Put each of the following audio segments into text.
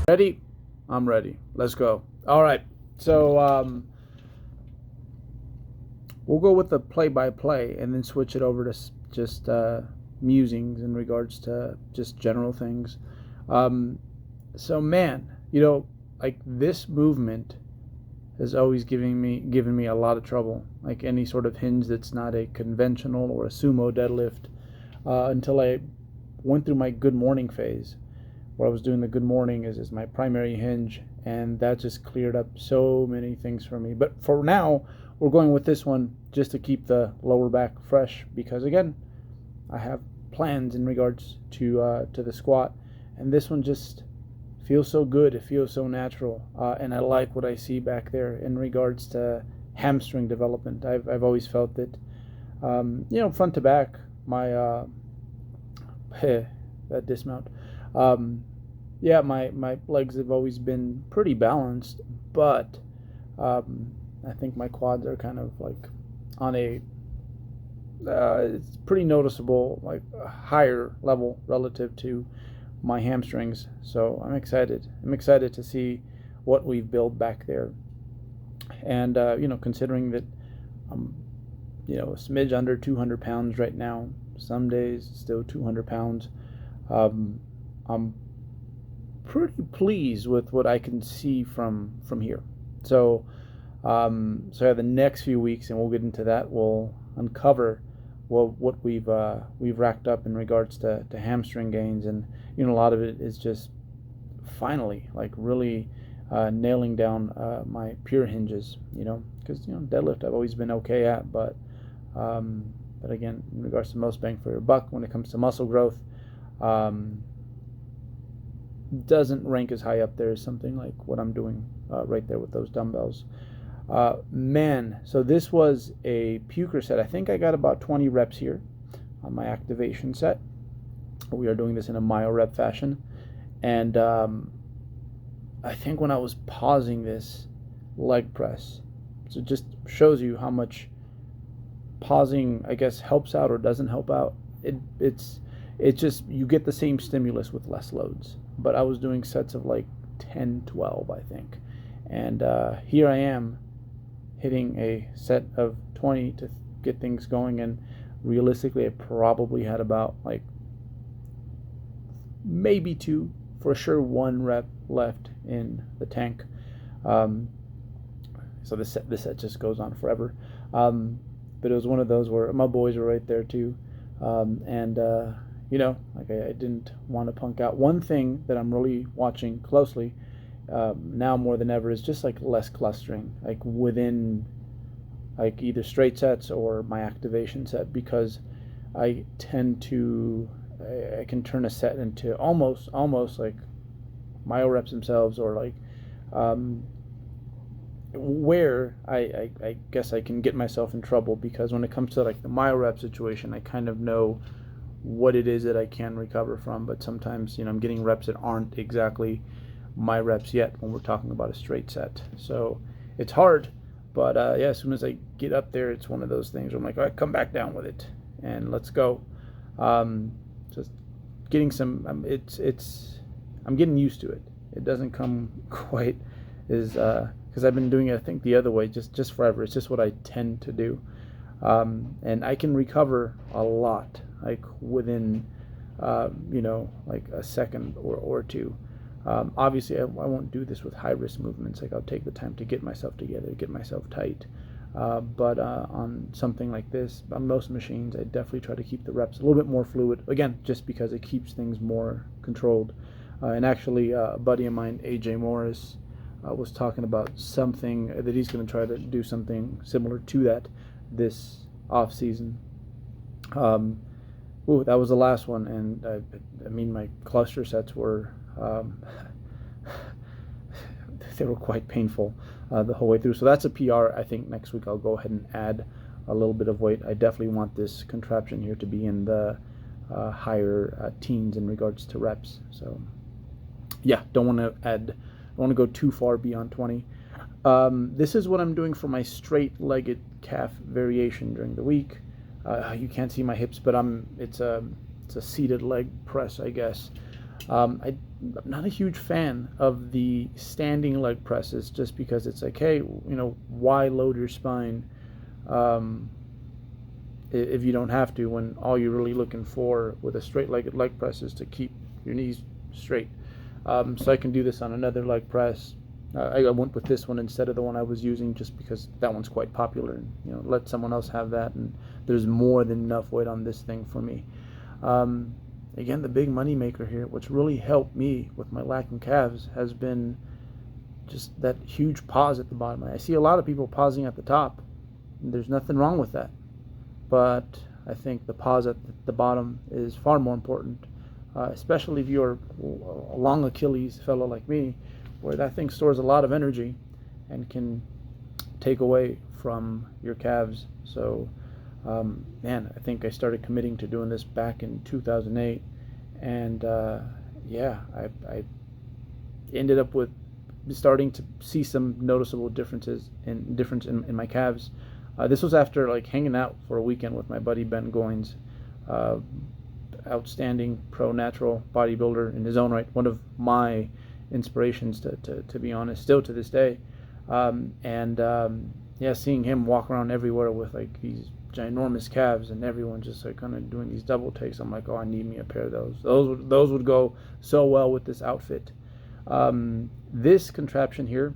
Ready? I'm ready. Let's go. All right. So we'll go with the play-by-play and then switch it over to just musings in regards to just general things. So man, like this movement has always given me a lot of trouble. Like any sort of hinge that's not a conventional or a sumo deadlift, until I went through my good morning phase, where I was doing the good morning as my primary hinge, and that just cleared up so many things for me. But for now, we're going with this one just to keep the lower back fresh, because again, I have plans in regards to the squat, and this one just feels so good. It feels so natural, and I like what I see back there in regards to hamstring development. I've always felt that, front to back, my that dismount. My legs have always been pretty balanced, but I think my quads are kind of like on a it's pretty noticeable, like a higher level relative to my hamstrings. So I'm excited. I'm excited to see what we've built back there. And considering that I'm a smidge under 200 pounds right now, some days still 200 pounds, I'm pretty pleased with what I can see from here. So the next few weeks, and we'll get into that, we'll uncover what we've racked up in regards to hamstring gains, and a lot of it is just finally like really nailing down my pure hinges, because deadlift I've always been okay at, but again, in regards to most bang for your buck when it comes to muscle growth, doesn't rank as high up there as something like what I'm doing right there with those dumbbells. So this was a puker set. I think I got about 20 reps here on my activation set. We are doing this in a myo rep fashion, and I think when I was pausing this leg press, so it just shows you how much pausing, I guess, helps out or doesn't help out. It's just, you get the same stimulus with less loads. But I was doing sets of like 10, 12, I think. And here I am hitting a set of 20 to get things going. And realistically, I probably had about like maybe 2, for sure 1 rep left in the tank. So this set just goes on forever. But it was one of those where my boys were right there too. I didn't want to punk out. One thing that I'm really watching closely now more than ever is just like less clustering, like within like either straight sets or my activation set, because I can turn a set into almost like myo reps themselves, or like where I guess I can get myself in trouble, because when it comes to like the myo rep situation, I kind of know what it is that I can recover from, but sometimes I'm getting reps that aren't exactly my reps yet when we're talking about a straight set. So it's hard, but as soon as I get up there, it's one of those things where I'm like, all right, come back down with it and let's go. Just getting some I'm getting used to it. It doesn't come quite as because I've been doing it, I think, the other way just forever. It's just what I tend to do, and I can recover a lot, like within like a second or two. Obviously I won't do this with high risk movements. Like I'll take the time to get myself together, get myself tight, but on something like this, on most machines, I definitely try to keep the reps a little bit more fluid, again just because it keeps things more controlled. And actually a buddy of mine, AJ Morris, was talking about something that he's going to try to do something similar to that this off season. That was the last one, and I mean my cluster sets were they were quite painful the whole way through. So that's a PR. I think next week I'll go ahead and add a little bit of weight. I definitely want this contraption here to be in the higher teens in regards to reps. So yeah, don't want to go too far beyond 20. This is what I'm doing for my straight-legged calf variation during the week. You can't see my hips, but it's a seated leg press, I guess. I'm not a huge fan of the standing leg presses, just because it's like, hey, why load your spine um, if you don't have to, when all you're really looking for with a straight-legged leg press is to keep your knees straight. So I can do this on another leg press. I went with this one instead of the one I was using, just because that one's quite popular, and let someone else have that, and there's more than enough weight on this thing for me. Again, the big money maker here, what's really helped me with my lacking calves, has been just that huge pause at the bottom. I see a lot of people pausing at the top, and there's nothing wrong with that, but I think the pause at the bottom is far more important, especially if you're a long Achilles fellow like me, where that thing stores a lot of energy and can take away from your calves. So man, I think I started committing to doing this back in 2008, and yeah, I ended up with starting to see some noticeable difference in my calves. This was after like hanging out for a weekend with my buddy Ben Goins, outstanding pro natural bodybuilder in his own right, one of my inspirations, to be honest, still to this day. Yeah, seeing him walk around everywhere with like these ginormous calves, and everyone just like kind of doing these double takes, I'm like, oh, I need me a pair of those. Those would go so well with this outfit. This contraption here,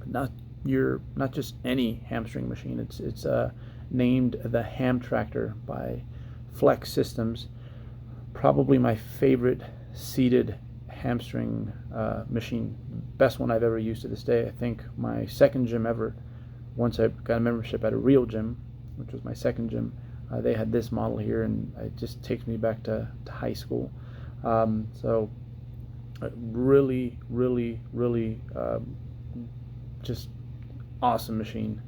not just any hamstring machine. It's named the Ham Tractor by Flex Systems. Probably my favorite seated hamstring machine, best one I've ever used to this day. I think my second gym ever, once I got a membership at a real gym, which was my second gym, they had this model here, and it just takes me back to high school. So really, really, really just awesome machine.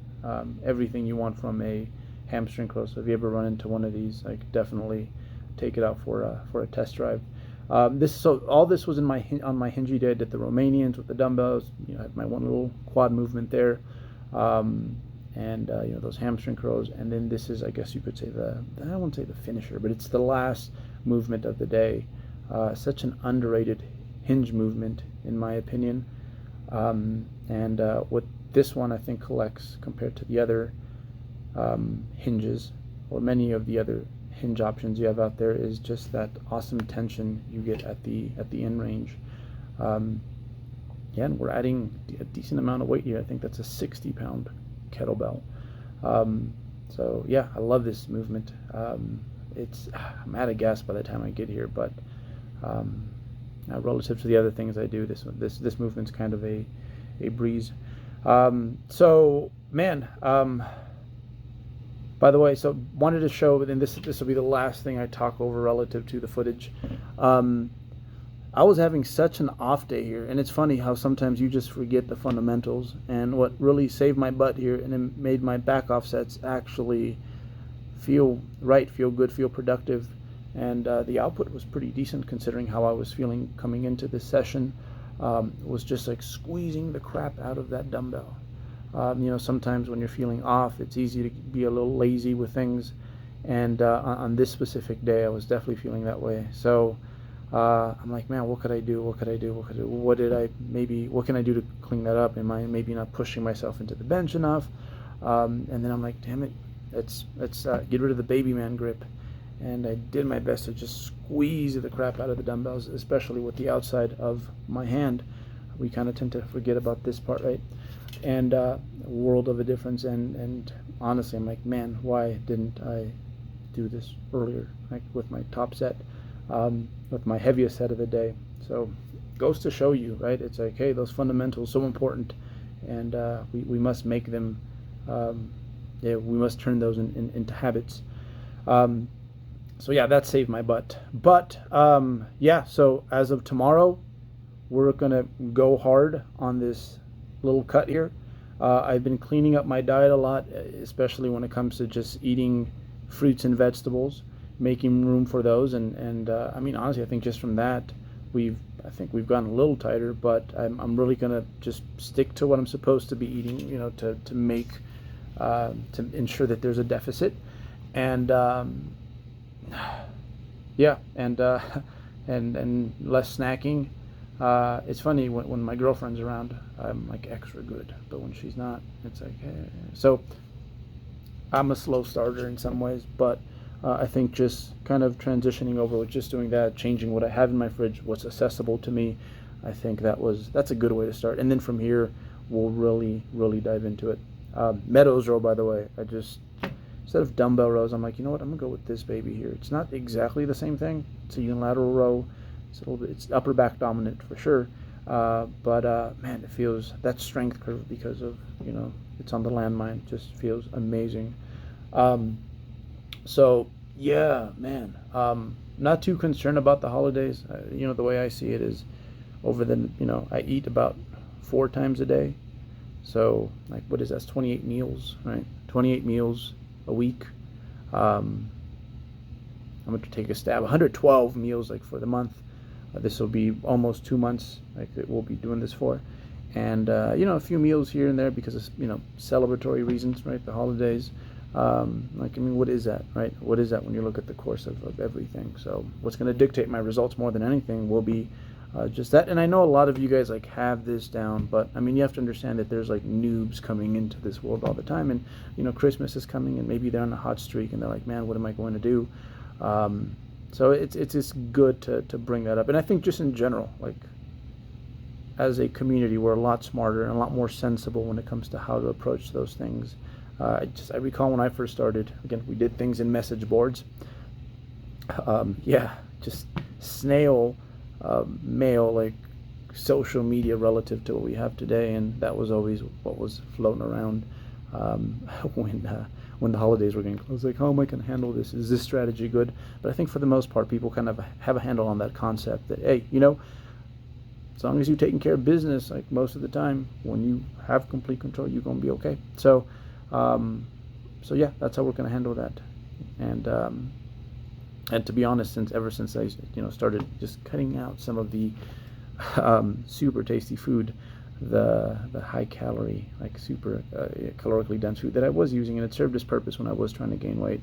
Everything you want from a hamstring curl. So if you ever run into one of these, like, definitely take it out for a test drive. All this was on my hingy day. I did the Romanians with the dumbbells. I had my one little quad movement there, and those hamstring curls. And then this is, I guess you could say, I won't say the finisher, but it's the last movement of the day. Such an underrated hinge movement, in my opinion. And what this one, I think, collects compared to the other hinges, or many of the other hinge options you have out there, is just that awesome tension you get at the end range. Yeah, and we're adding a decent amount of weight here. I think that's a 60-pound kettlebell. So yeah, I love this movement. I'm out of gas by the time I get here, but relative to the other things I do, this movement's kind of a breeze. So man, by the way, so wanted to show, and this will be the last thing I talk over relative to the footage. I was having such an off day here, and it's funny how sometimes you just forget the fundamentals. And what really saved my butt here, and it made my back offsets actually feel right, feel good, feel productive, and the output was pretty decent considering how I was feeling coming into this session. Was just like squeezing the crap out of that dumbbell. Sometimes when you're feeling off, it's easy to be a little lazy with things, and on this specific day, I was definitely feeling that way. So I'm like, man, what could I do? What can I do to clean that up? Am I maybe not pushing myself into the bench enough? And then I'm like, damn it, let's get rid of the baby man grip. And I did my best to just squeeze the crap out of the dumbbells, especially with the outside of my hand. We kind of tend to forget about this part, right? And a world of a difference. And honestly, I'm like, man, why didn't I do this earlier, like with my top set, with my heaviest set of the day? So goes to show you, right? It's like, hey, those fundamentals so important, and we must make them. We must turn those into habits. So yeah, that saved my butt. But yeah, so as of tomorrow, we're gonna go hard on this little cut here. I've been cleaning up my diet a lot, especially when it comes to just eating fruits and vegetables, making room for those. And I mean, honestly, I think just from that, I think we've gotten a little tighter. But I'm really gonna just stick to what I'm supposed to be eating, to make to ensure that there's a deficit. And yeah, and and less snacking. It's funny when my girlfriend's around, I'm like extra good, but when she's not, it's like so. I'm a slow starter in some ways, but I think just kind of transitioning over with just doing that, changing what I have in my fridge, what's accessible to me. I think that's a good way to start, and then from here we'll really dive into it. Meadows row, by the way, I just instead of dumbbell rows, I'm like, you know what, I'm gonna go with this baby here. It's not exactly the same thing. It's a unilateral row. It's a little bit, it's upper back dominant for sure, but man, it feels that strength curve because of it's on the landmine. Just feels amazing. So yeah, man, not too concerned about the holidays. The way I see it is over the I eat about 4 times a day. So like what is that? That's 28 meals, right? 28 meals a week. I'm going to take a stab. 112 meals like for the month. This will be almost 2 months like that we'll be doing this for. And a few meals here and there because of celebratory reasons, right? The holidays. What is that, right? What is that when you look at the course of everything? So what's going to dictate my results more than anything will be just that. And I know a lot of you guys like have this down, but I mean you have to understand that there's like noobs coming into this world all the time, and Christmas is coming, and maybe they're on a hot streak, and they're like, man, what am I going to do? So it's just good to bring that up. And I think just in general, like as a community, we're a lot smarter and a lot more sensible when it comes to how to approach those things. I recall when I first started, again, we did things in message boards. Just snail mail, like social media relative to what we have today, and that was always what was floating around when the holidays were getting close. Like, how am I going to handle this? Is this strategy good? But I think for the most part, people kind of have a handle on that concept that, hey, as long as you're taking care of business, like most of the time, when you have complete control, you're going to be okay. So yeah, that's how we're going to handle that. And to be honest, ever since I started just cutting out some of the super tasty food, the high calorie, like super calorically dense food that I was using, and it served its purpose when I was trying to gain weight.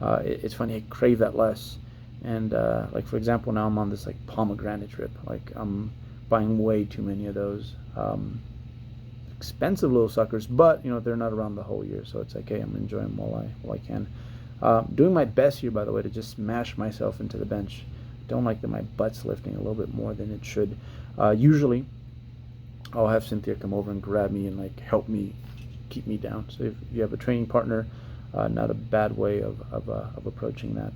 It's funny, I crave that less. And like for example, now I'm on this like pomegranate trip. Like I'm buying way too many of those. Expensive little suckers, but they're not around the whole year, so it's like, hey, I'm enjoying them while I can. Doing my best here, by the way, to just smash myself into the bench. Don't like that my butt's lifting a little bit more than it should. Usually I'll have Cynthia come over and grab me and like help me keep me down. So if you have a training partner, not a bad way of approaching that.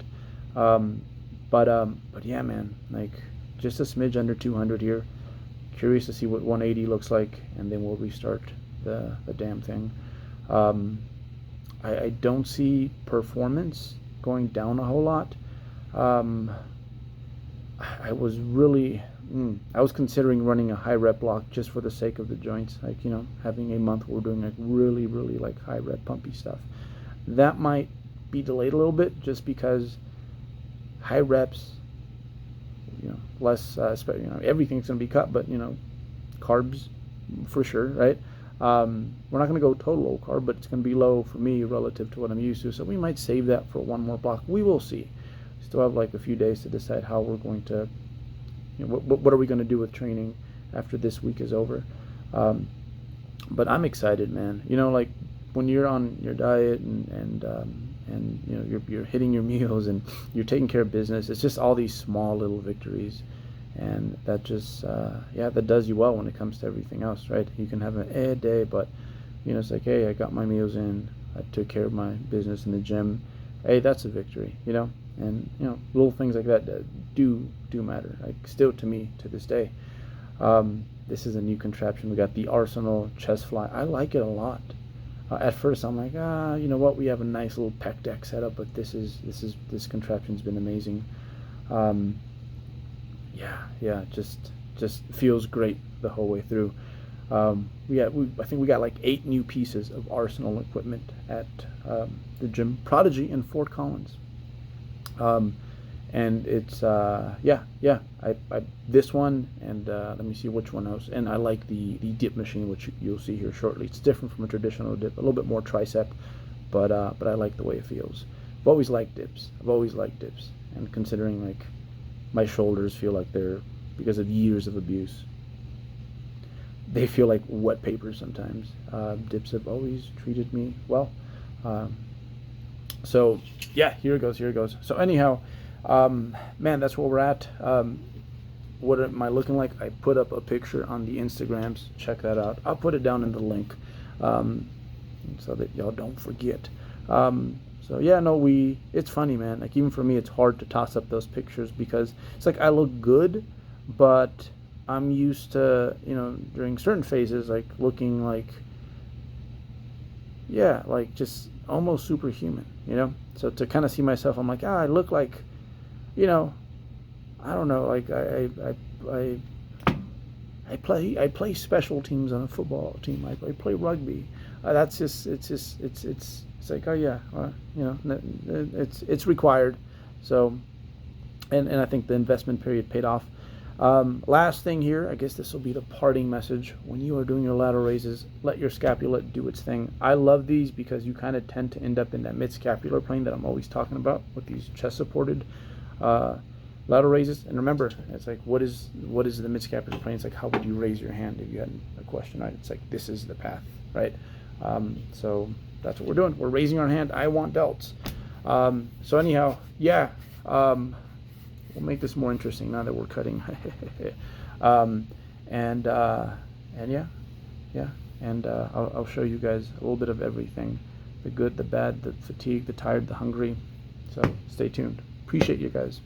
But yeah, man, like just a smidge under 200 here. Curious to see what 180 looks like, and then we'll restart the damn thing. I don't see performance going down a whole lot. I was considering running a high rep block just for the sake of the joints, like having a month where we're doing like really like high rep pumpy stuff. That might be delayed a little bit just because high reps, less everything's going to be cut, but carbs for sure, right? We're not going to go total low carb, but it's going to be low for me relative to what I'm used to, so we might save that for one more block. We will see. Still have like a few days to decide how we're going to what are we going to do with training after this week is over. But I'm excited, man. Like when you're on your diet and you're hitting your meals and you're taking care of business, it's just all these small little victories, and that just that does you well when it comes to everything else, right? You can have an day, but it's like, hey, I got my meals in, I took care of my business in the gym. Hey, that's a victory, and little things like that do matter, like still to me to this day. This is a new contraption. We got the Arsenal chest fly. I like it a lot. At first I'm like, we have a nice little pec deck setup, but this contraption's been amazing. Just feels great the whole way through. I think we got like 8 new pieces of Arsenal equipment at the gym Prodigy in Fort Collins. And it's I this one, and let me see which one else. And I like the dip machine, which you'll see here shortly. It's different from a traditional dip, a little bit more tricep, but I like the way it feels. I've always liked dips, and considering like My shoulders feel like they're, because of years of abuse, they feel like wet paper sometimes. Dips have always treated me well. So yeah, here it goes. So anyhow, man, that's where we're at. What am I looking like? I put up a picture on the Instagrams. Check that out. I'll put it down in the link, so that y'all don't forget. So yeah, no, it's funny, man. Like, even for me, it's hard to toss up those pictures because it's like I look good, but I'm used to, during certain phases, like looking like, yeah, like just almost superhuman, So to kind of see myself, I'm like, I look like, I don't know, like I play special teams on a football team. I play rugby. That's just it's like, oh yeah, it's required. So, and I think the investment period paid off. Last thing here, I guess this will be the parting message. When you are doing your lateral raises, let your scapula do its thing. I love these because you kind of tend to end up in that mid-scapular plane that I'm always talking about with these chest-supported lateral raises. And remember, it's like, what is the mid-scapular plane? It's like, how would you raise your hand if you had a question, right? It's like, this is the path, right? So that's what we're doing. We're raising our hand. I want delts. So anyhow, yeah. We'll make this more interesting now that we're cutting. And yeah. And I'll show you guys a little bit of everything. The good, the bad, the fatigue, the tired, the hungry. So stay tuned. Appreciate you guys.